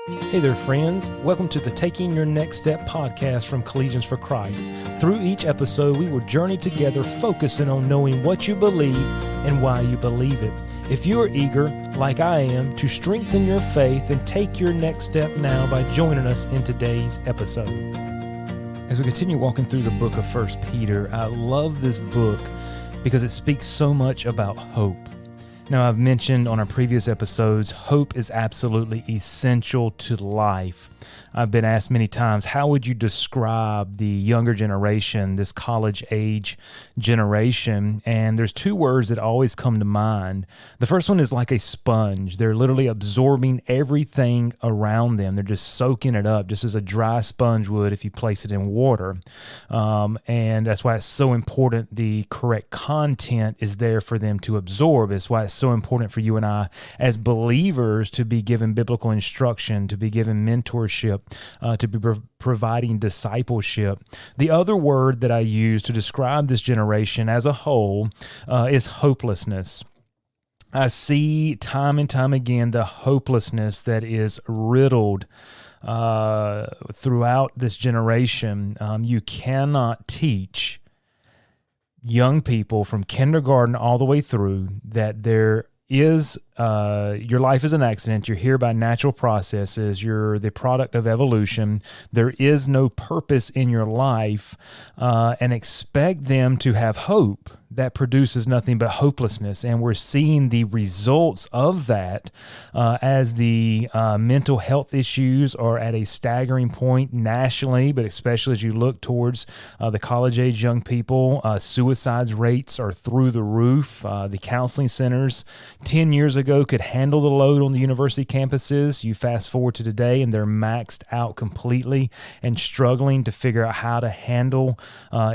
Hey there, friends. Welcome to the Taking Your Next Step podcast from Collegians for Christ. Through each episode, we will journey together focusing on knowing what you believe and why you believe it. If you are eager, like I am, to strengthen your faith, then take your next step now by joining us in today's episode. As we continue walking through the book of 1 Peter, I love this book because it speaks so much about hope. Now, I've mentioned on our previous episodes, hope is absolutely essential to life. I've been asked many times, how would you describe the younger generation, this college-age generation? And there's two words that always come to mind. The first one is like a sponge. They're literally absorbing everything around them. They're just soaking it up, just as a dry sponge would if you place it in water. And that's why it's so important the correct content is there for them to absorb. It's why it's so important for you and I as believers to be given biblical instruction, to be given mentorship, to be providing discipleship. The other word that I use to describe this generation as a whole is hopelessness. I see time and time again the hopelessness that is riddled throughout this generation. You cannot teach young people from kindergarten all the way through that there is your life is an accident. You're here by natural processes. You're the product of evolution. There is no purpose in your life, and expect them to have hope that produces nothing but hopelessness. And we're seeing the results of that as the mental health issues are at a staggering point nationally, but especially as you look towards the college-age young people. Suicide rates are through the roof. The counseling centers 10 years ago could handle the load on the university campuses. You fast forward to today and they're maxed out completely and struggling to figure out how to handle,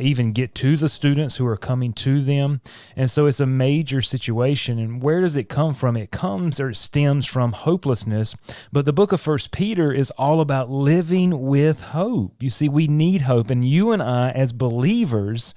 even get to the students who are coming to them. And so it's a major situation. And where does it come from? It comes or it stems from hopelessness. But the book of 1 Peter is all about living with hope. You see, we need hope. And you and I as believers,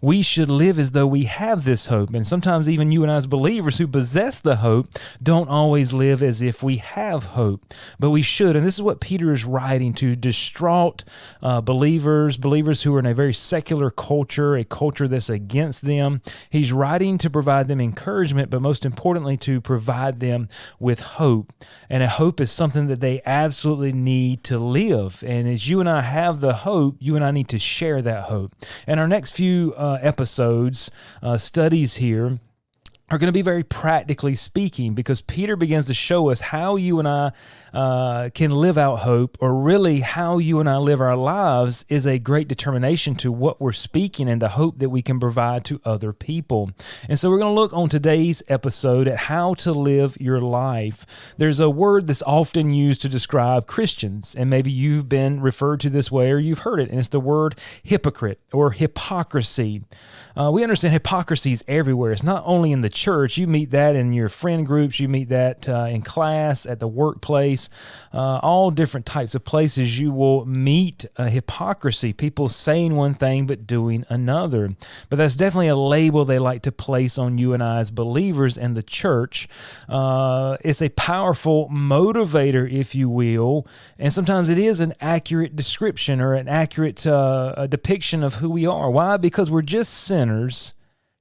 we should live as though we have this hope. And sometimes even you and I as believers who possess the hope don't always live as if we have hope, but we should. And this is what Peter is writing to distraught believers who are in a very secular culture, a culture that's against them. He's writing to provide them encouragement, but most importantly, to provide them with hope. And a hope is something that they absolutely need to live. And as you and I have the hope, you and I need to share that hope. And our next few episodes, studies here, are going to be very practically speaking, because Peter begins to show us how you and I can live out hope, or really how you and I live our lives is a great determination to what we're speaking and the hope that we can provide to other people. And so we're going to look on today's episode at how to live your life. There's a word that's often used to describe Christians, and maybe you've been referred to this way or you've heard it, and it's the word hypocrite or hypocrisy. We understand hypocrisy is everywhere. It's not only in the church. You meet that in your friend groups. You meet that in class, at the workplace, all different types of places. You will meet hypocrisy, people saying one thing but doing another. But that's definitely a label they like to place on you and I as believers in the church. It's a powerful motivator, if you will, and sometimes it is an accurate description or an accurate depiction of who we are. Why? Because we're just sinners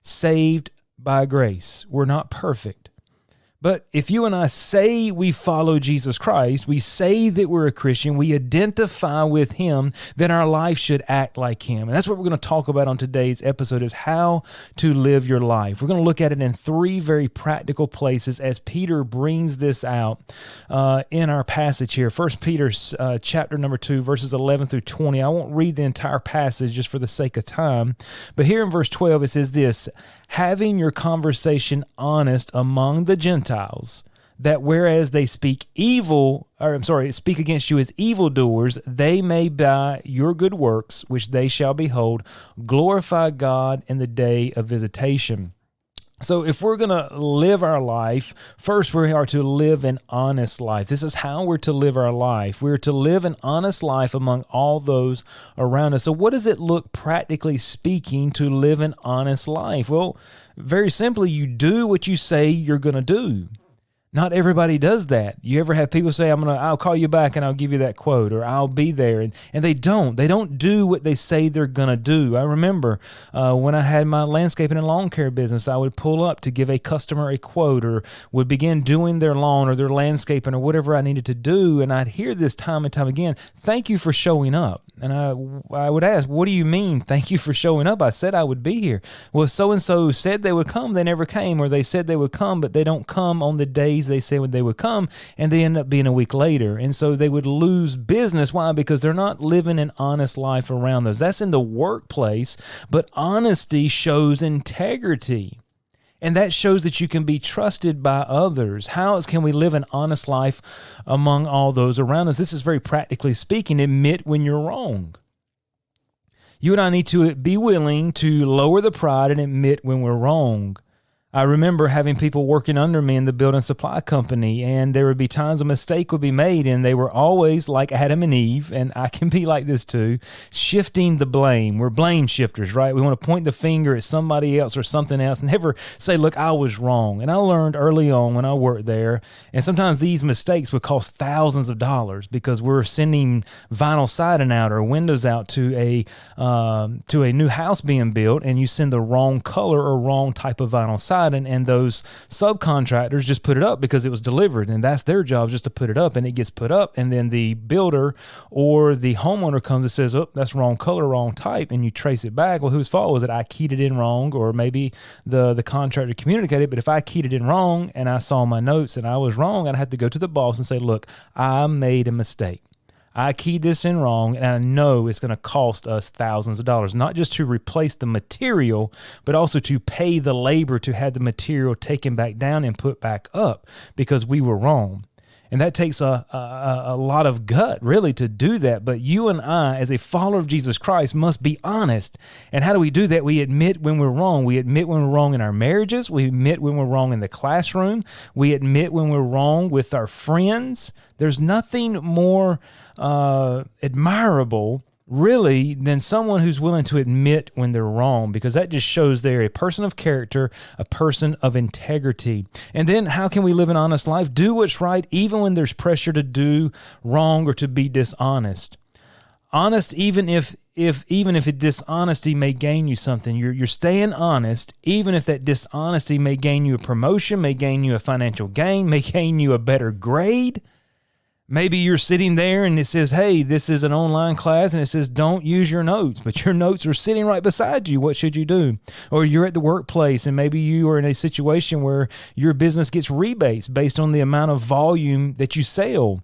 saved by grace. We're not perfect. But if you and I say we follow Jesus Christ, we say that we're a Christian, we identify with Him, then our life should act like Him. And that's what we're going to talk about on today's episode, is how to live your life. We're going to look at it in three very practical places as Peter brings this out in our passage here. 1 Peter chapter number 2, verses 11 through 20. I won't read the entire passage just for the sake of time. But here in verse 12, it says this: having your conversation honest among the Gentiles, that whereas they speak against you as evildoers, they may by your good works, which they shall behold, glorify God in the day of visitation. So if we're going to live our life, first we are to live an honest life. This is how we're to live our life. We're to live an honest life among all those around us. So what does it look, practically speaking, to live an honest life? Well, very simply, you do what you say you're going to do. Not everybody does that. You ever have people say, I'll call you back and I'll give you that quote, or I'll be there. And they don't. They don't do what they say they're going to do. I remember when I had my landscaping and lawn care business, I would pull up to give a customer a quote, or would begin doing their lawn or their landscaping or whatever I needed to do. And I'd hear this time and time again, thank you for showing up. And I would ask, what do you mean, thank you for showing up? I said I would be here. Well, so-and-so said they would come, they never came, or they said they would come, but they don't come on the days they said when they would come, and they end up being a week later. And so they would lose business. Why? Because they're not living an honest life around those. That's in the workplace, but honesty shows integrity. And that shows that you can be trusted by others. How else can we live an honest life among all those around us? This is very practically speaking. Admit when you're wrong. You and I need to be willing to lower the pride and admit when we're wrong. I remember having people working under me in the building supply company, and there would be times a mistake would be made, and they were always like Adam and Eve, and I can be like this too, shifting the blame. We're blame shifters, right? We want to point the finger at somebody else or something else and never say, look, I was wrong. And I learned early on when I worked there, and sometimes these mistakes would cost thousands of dollars because we're sending vinyl siding out or windows out to a new house being built, and you send the wrong color or wrong type of vinyl siding. And those subcontractors just put it up because it was delivered, and that's their job, just to put it up, and it gets put up, and then the builder or the homeowner comes and says, oh, that's wrong color, wrong type, and you trace it back. Well, whose fault was it? I keyed it in wrong, or maybe the contractor communicated, but if I keyed it in wrong and I saw my notes and I was wrong, I'd have to go to the boss and say, look, I made a mistake. I keyed this in wrong, and I know it's going to cost us thousands of dollars, not just to replace the material, but also to pay the labor to have the material taken back down and put back up because we were wrong. And that takes a lot of gut, really, to do that. But you and I, as a follower of Jesus Christ, must be honest. And how do we do that? We admit when we're wrong. We admit when we're wrong in our marriages. We admit when we're wrong in the classroom. We admit when we're wrong with our friends. There's nothing more admirable, really, than someone who's willing to admit when they're wrong, because that just shows they're a person of character, a person of integrity. And then how can we live an honest life? Do what's right even when there's pressure to do wrong or to be dishonest. Honest even if dishonesty may gain you something. You're staying honest even if that dishonesty may gain you a promotion, may gain you a financial gain, may gain you a better grade. Maybe you're sitting there and it says, hey, this is an online class, and it says, don't use your notes, but your notes are sitting right beside you. What should you do? Or you're at the workplace and maybe you are in a situation where your business gets rebates based on the amount of volume that you sell,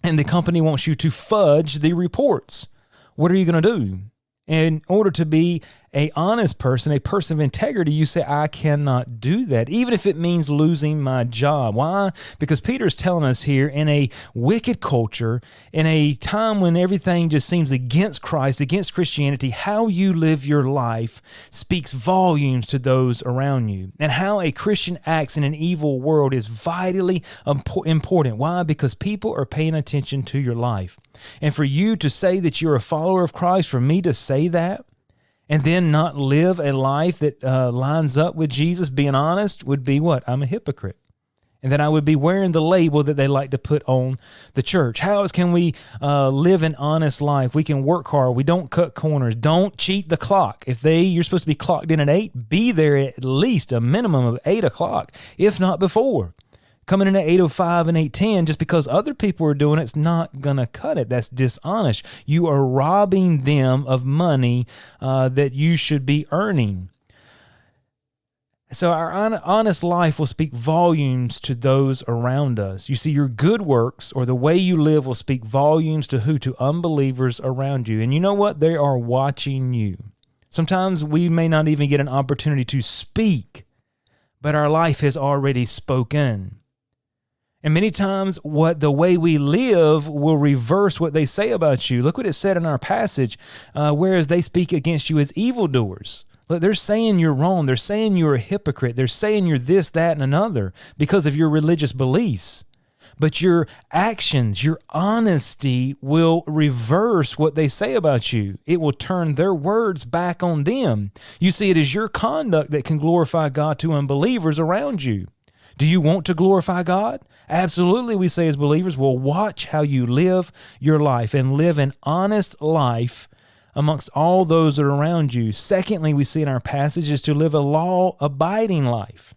and the company wants you to fudge the reports. What are you going to do? In order to be an honest person, a person of integrity, you say, I cannot do that, even if it means losing my job. Why? Because Peter's telling us here, in a wicked culture, in a time when everything just seems against Christ, against Christianity, how you live your life speaks volumes to those around you. And how a Christian acts in an evil world is vitally important. Why? Because people are paying attention to your life. And for you to say that you're a follower of Christ, for me to say that, and then not live a life that lines up with Jesus, being honest, would be what? I'm a hypocrite. And then I would be wearing the label that they like to put on the church. How else can we live an honest life? We can work hard. We don't cut corners. Don't cheat the clock. If you're supposed to be clocked in at 8, be there at least a minimum of 8 o'clock, if not before. Coming in at 8:05 and 8:10 just because other people are doing it's not going to cut it. That's dishonest. You are robbing them of money that you should be earning. So our honest life will speak volumes to those around us. You see, your good works or the way you live will speak volumes to who? To unbelievers around you. And you know what? They are watching you. Sometimes we may not even get an opportunity to speak, but our life has already spoken. And many times the way we live will reverse what they say about you. Look what it said in our passage, whereas they speak against you as evildoers. Look, they're saying you're wrong. They're saying you're a hypocrite. They're saying you're this, that, and another because of your religious beliefs. But your actions, your honesty will reverse what they say about you. It will turn their words back on them. You see, it is your conduct that can glorify God to unbelievers around you. Do you want to glorify God? Absolutely, we say as believers. Well, watch how you live your life and live an honest life amongst all those that are around you. Secondly, we see in our passage is to live a law-abiding life.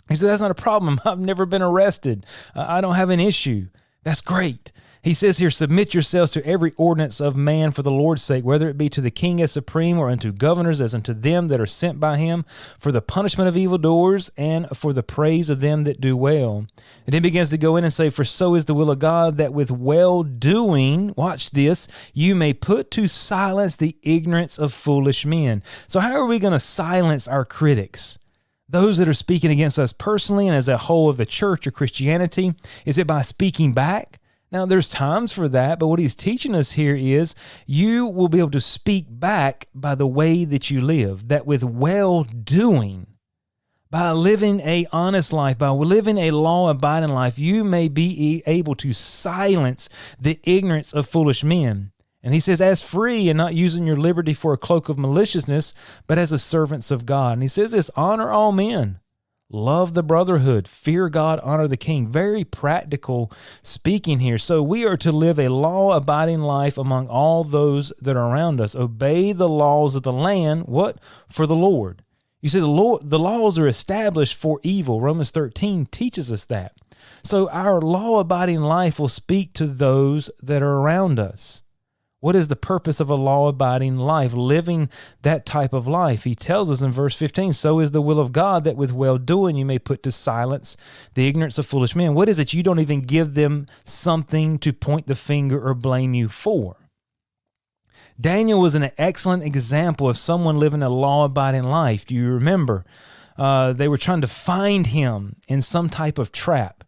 He said, that's not a problem. I've never been arrested. I don't have an issue. That's great. He says here, submit yourselves to every ordinance of man for the Lord's sake, whether it be to the king as supreme or unto governors as unto them that are sent by him, for the punishment of evildoers and for the praise of them that do well. And then begins to go in and say, for so is the will of God, that with well-doing, watch this, you may put to silence the ignorance of foolish men. So how are we going to silence our critics? Those that are speaking against us personally and as a whole of the church or Christianity? Is it by speaking back? Now, there's times for that, but what he's teaching us here is you will be able to speak back by the way that you live, that with well-doing, by living a honest life, by living a law-abiding life, you may be able to silence the ignorance of foolish men. And he says, as free and not using your liberty for a cloak of maliciousness, but as the servants of God. And he says this, honor all men. Love the brotherhood, fear God, honor the king. Very practical speaking here. So we are to live a law-abiding life among all those that are around us. Obey the laws of the land, what? For the Lord. You see, the laws are established for evil. Romans 13 teaches us that. So our law-abiding life will speak to those that are around us. What is the purpose of a law-abiding life? Living that type of life. He tells us in verse 15, so is the will of God, that with well-doing you may put to silence the ignorance of foolish men. What is it? You don't even give them something to point the finger or blame you for. Daniel was an excellent example of someone living a law-abiding life. Do you remember? They were trying to find him in some type of trap.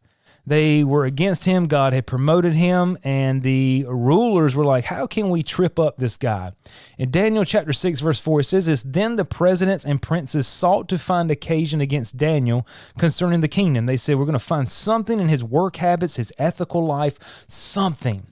They were against him. God had promoted him, and the rulers were like, how can we trip up this guy? In Daniel chapter 6, verse 4, it says this, then the presidents and princes sought to find occasion against Daniel concerning the kingdom. They said, we're going to find something in his work habits, his ethical life, something.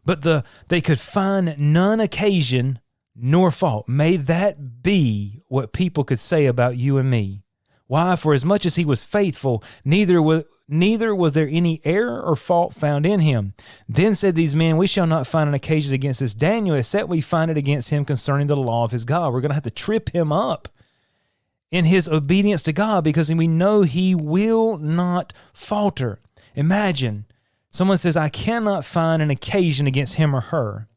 But they could find none occasion nor fault. May that be what people could say about you and me. Why? For as much as he was faithful, neither was there any error or fault found in him. Then said these men, we shall not find an occasion against this Daniel, except we find it against him concerning the law of his God. We're going to have to trip him up in his obedience to God, because we know he will not falter. Imagine someone says, I cannot find an occasion against him or her.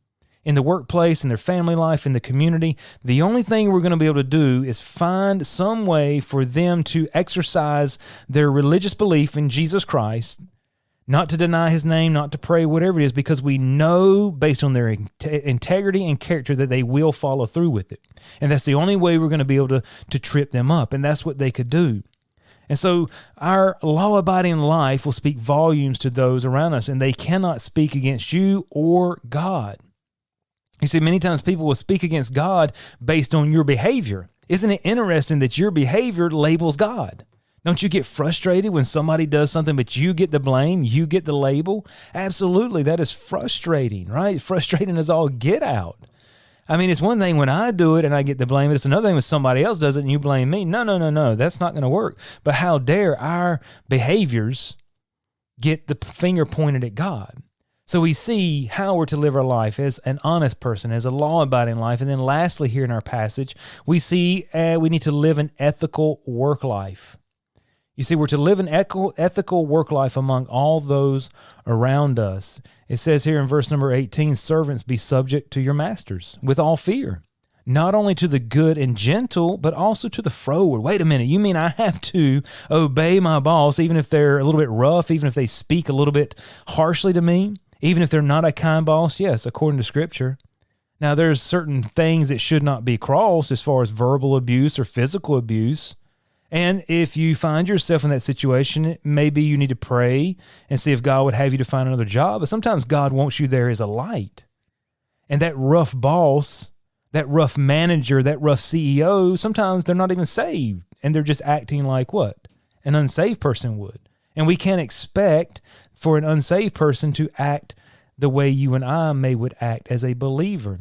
In the workplace, in their family life, in the community, the only thing we're going to be able to do is find some way for them to exercise their religious belief in Jesus Christ, not to deny his name, not to pray, whatever it is, because we know based on their integrity and character that they will follow through with it. And that's the only way we're going to be able to trip them up, and that's what they could do. And so our law-abiding life will speak volumes to those around us, and they cannot speak against you or God. You see, many times people will speak against God based on your behavior. Isn't it interesting that your behavior labels God? Don't you get frustrated when somebody does something, but you get the blame, you get the label? Absolutely, that is frustrating, right? Frustrating as all get out. I mean, it's one thing when I do it and I get the blame, but it's another thing when somebody else does it and you blame me. No, that's not going to work. But how dare our behaviors get the finger pointed at God? So we see how we're to live our life as an honest person, as a law-abiding life. And then lastly, here in our passage, we see we need to live an ethical work life. You see, we're to live an ethical work life among all those around us. It says here in verse number 18, servants, be subject to your masters with all fear, not only to the good and gentle, but also to the froward. Wait a minute, you mean I have to obey my boss even if they're a little bit rough, even if they speak a little bit harshly to me? Even if they're not a kind boss? Yes, according to Scripture. Now, there's certain things that should not be crossed as far as verbal abuse or physical abuse. And if you find yourself in that situation, maybe you need to pray and see if God would have you to find another job. But sometimes God wants you there as a light. And that rough boss, that rough manager, that rough CEO, sometimes they're not even saved. And they're just acting like what? An unsaved person would. And we can't expect for an unsaved person to act the way you and I would act as a believer.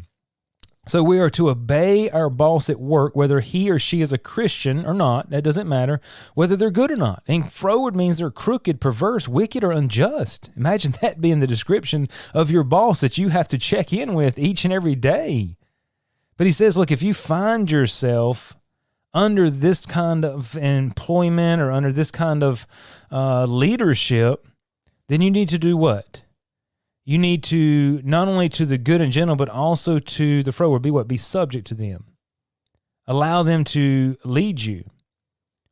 So we are to obey our boss at work, whether he or she is a Christian or not. That doesn't matter. Whether they're good or not. And froward means they're crooked, perverse, wicked, or unjust. Imagine that being the description of your boss that you have to check in with each and every day. But he says, look, if you find yourself under this kind of employment or under this kind of leadership, then you need to do what? You need to, not only to the good and gentle, but also to the froward, be what? Be subject to them. Allow them to lead you.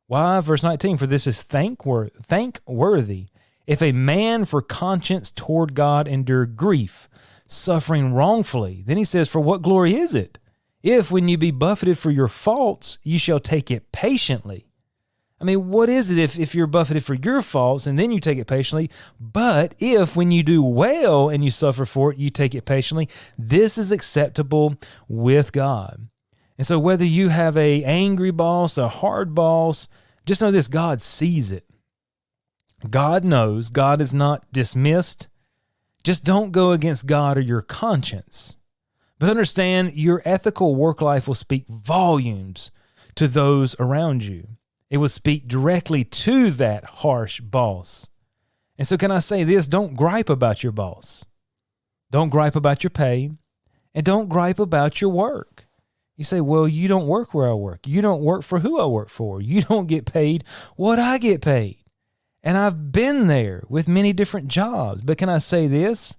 Why? Verse 19, for this is thankworthy. If a man for conscience toward God endure grief, suffering wrongfully, then he says, for what glory is it? If when you be buffeted for your faults, you shall take it patiently. I mean, what is it if you're buffeted for your faults and then you take it patiently? But if when you do well and you suffer for it, you take it patiently, this is acceptable with God. And so whether you have a angry boss, a hard boss, just know this, God sees it. God knows. God is not dismissed. Just don't go against God or your conscience. But understand, your ethical work life will speak volumes to those around you. It will speak directly to that harsh boss. And so can I say this? Don't gripe about your boss. Don't gripe about your pay. And don't gripe about your work. You say, well, you don't work where I work. You don't work for who I work for. You don't get paid what I get paid. And I've been there with many different jobs. But can I say this?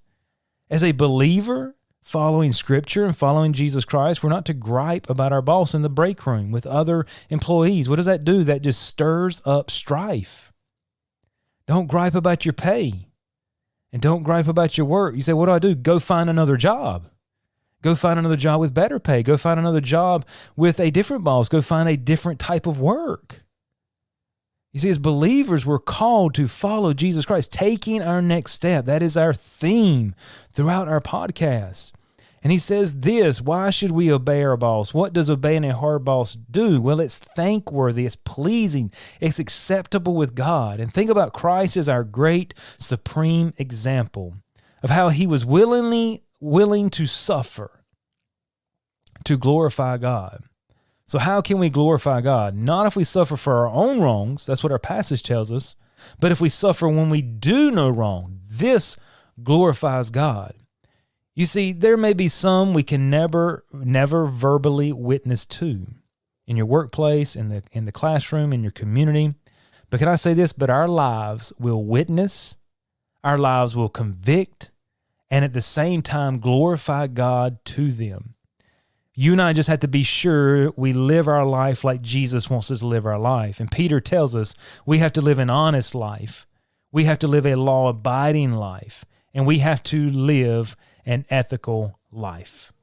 As a believer, following Scripture and following Jesus Christ, we're not to gripe about our boss in the break room with other employees. What does that do? That just stirs up strife. Don't gripe about your pay. And don't gripe about your work. You say, what do? Go find another job. Go find another job with better pay. Go find another job with a different boss. Go find a different type of work. You see, as believers, we're called to follow Jesus Christ, taking our next step. That is our theme throughout our podcast. And he says this, why should we obey our boss? What does obeying a hard boss do? Well, it's thankworthy, it's pleasing, it's acceptable with God. And think about Christ as our great supreme example of how he was willing to suffer to glorify God. So how can we glorify God? Not if we suffer for our own wrongs. That's what our passage tells us. But if we suffer when we do no wrong, this glorifies God. You see, there may be some we can never verbally witness to in your workplace, in the classroom, in your community. But can I say this? But our lives will witness, our lives will convict, and at the same time glorify God to them. You and I just have to be sure we live our life like Jesus wants us to live our life. And Peter tells us we have to live an honest life. We have to live a law-abiding life. And we have to live an ethical life.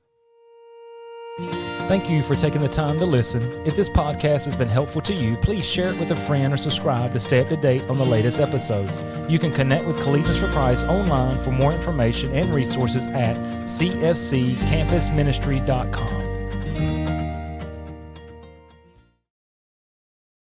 Thank you for taking the time to listen. If this podcast has been helpful to you, please share it with a friend or subscribe to stay up to date on the latest episodes. You can connect with Collegians for Christ online for more information and resources at cfccampusministry.com.